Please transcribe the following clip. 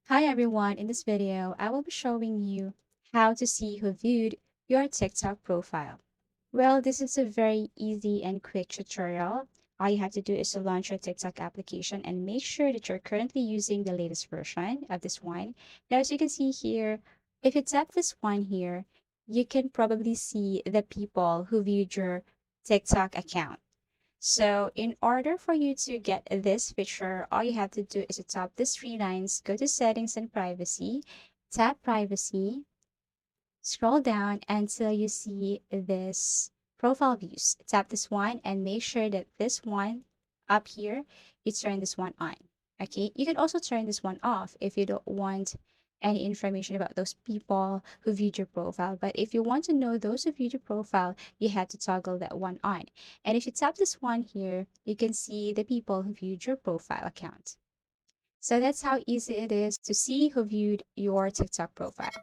Hi everyone, in this video, I will be showing you how to see who viewed your TikTok profile. Well, this is a very easy and quick tutorial. All you have to do is to launch your TikTok application and make sure that you're currently using the latest version of this one. Now, as you can see here, if you tap this one here, you can probably see the people who viewed your TikTok account. So in order for you to get this feature, all you have to do is to tap these three lines, go to settings and privacy, tap privacy, scroll down until you see this profile views. Tap this one and make sure that this one up here, you turn this one on. Okay, you can also turn this one off if you don't want any information about those people who viewed your profile. But if you want to know those who viewed your profile, you have to toggle that one on. And if you tap this one here, you can see the people who viewed your profile account. So that's how easy it is to see who viewed your TikTok profile.